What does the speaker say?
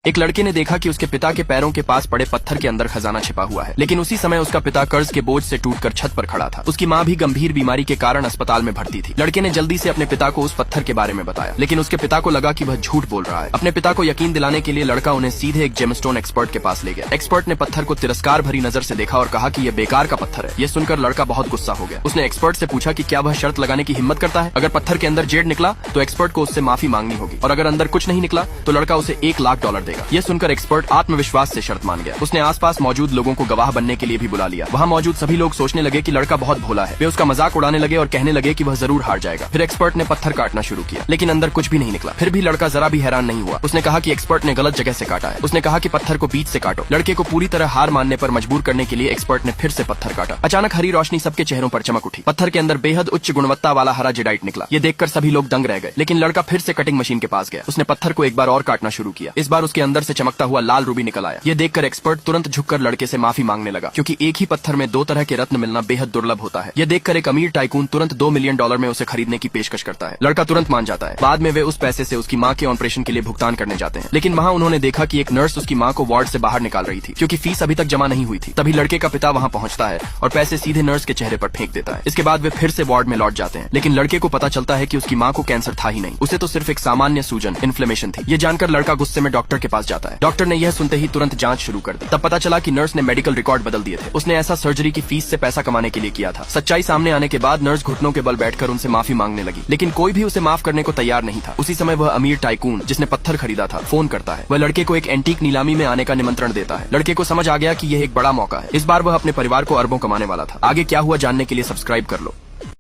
एक लड़के ने देखा कि उसके पिता के पैरों के पास पड़े पत्थर के अंदर खजाना छिपा हुआ है, लेकिन उसी समय उसका पिता कर्ज के बोझ से टूटकर छत पर खड़ा था। उसकी माँ भी गंभीर बीमारी के कारण अस्पताल में भर्ती थी। लड़के ने जल्दी से अपने पिता को उस पत्थर के बारे में बताया, लेकिन उसके पिता को लगा कि वह झूठ बोल रहा है। अपने पिता को यकीन दिलाने के लिए लड़का उन्हें सीधे एक जेमस्टोन एक्सपर्ट के पास ले गया। एक्सपर्ट ने पत्थर को तिरस्कार भरी नजर से देखा और कहा कि यह बेकार का पत्थर है। यह सुनकर लड़का बहुत गुस्सा हो गया। उसने एक्सपर्ट से पूछा कि क्या वह शर्त लगाने की हिम्मत करता है, अगर पत्थर के अंदर जेड निकला तो एक्सपर्ट को उससे माफी मांगनी होगी, और अगर अंदर कुछ नहीं निकला तो लड़का उसे $1,00,000 देगा। यह सुनकर एक्सपर्ट आत्मविश्वास से शर्त मान गया। उसने आसपास मौजूद लोगों को गवाह बनने के लिए भी बुला लिया। वहाँ मौजूद सभी लोग सोचने लगे कि लड़का बहुत भोला है। वे उसका मजाक उड़ाने लगे और कहने लगे कि वह जरूर हार जाएगा। फिर एक्सपर्ट ने पत्थर काटना शुरू किया, लेकिन अंदर कुछ भी नहीं निकला। फिर भी लड़का जरा भी हैरान नहीं हुआ। उसने कहा कि एक्सपर्ट ने गलत जगह से काटा है। उसने कहा कि पत्थर को बीच से काटो। लड़के को पूरी तरह हार मानने पर मजबूर करने के लिए एक्सपर्ट ने फिर से पत्थर काटा। अचानक हरी रोशनी सबके चेहरों पर चमक उठी। पत्थर के अंदर बेहद उच्च गुणवत्ता वाला हरा जेडाइट निकला। ये देखकर सभी लोग दंग रह गए। लेकिन लड़का फिर से कटिंग मशीन के पास गया। उसने पत्थर को एक बार और काटना शुरू किया। इस बार उसके अंदर से चमकता हुआ लाल रूबी निकल आया। ये देखकर एक्सपर्ट तुरंत झुककर लड़के से माफी मांगने लगा, क्योंकि एक ही पत्थर में 2 तरह के रत्न मिलना बेहद दुर्लभ होता है। यह देखकर एक अमीर टाइकून तुरंत $2 मिलियन में उसे खरीदने की पेशकश करता है। लड़का तुरंत मान जाता है। बाद में वे उस पैसे से उसकी माँ के ऑपरेशन के लिए भुगतान करने जाते हैं, लेकिन वहाँ उन्होंने देखा कि एक नर्स उसकी माँ को वार्ड से बाहर निकाल रही थी, क्योंकि फीस अभी तक जमा नहीं हुई थी। तभी लड़के का पिता वहाँ पहुँचता है और पैसे सीधे नर्स के चेहरे पर फेंक देता है। इसके बाद वे फिर से वार्ड में लौट जाते हैं, लेकिन लड़के को पता चलता है कि उसकी माँ को कैंसर था ही नहीं, उसे तो सिर्फ एक सामान्य सूजन इन्फ्लेमेशन थी। ये जानकर लड़का गुस्से में डॉक्टर के पास जाता है। डॉक्टर ने यह सुनते ही तुरंत जांच शुरू कर दी। तब पता चला कि नर्स ने मेडिकल रिकॉर्ड बदल दिए थे। उसने ऐसा सर्जरी की फीस से पैसा कमाने के लिए किया था। सच्चाई सामने आने के बाद नर्स घुटनों के बल बैठकर उनसे माफी मांगने लगी, लेकिन कोई भी उसे माफ करने को तैयार नहीं था। उसी समय वह अमीर टाइकून जिसने पत्थर खरीदा था फोन करता है। वह लड़के को एक एंटीक नीलामी में आने का निमंत्रण देता है। लड़के को समझ आ गया कि यह एक बड़ा मौका है। इस बार वह अपने परिवार को अरबों कमाने वाला था। आगे क्या हुआ जानने के लिए सब्सक्राइब कर लो।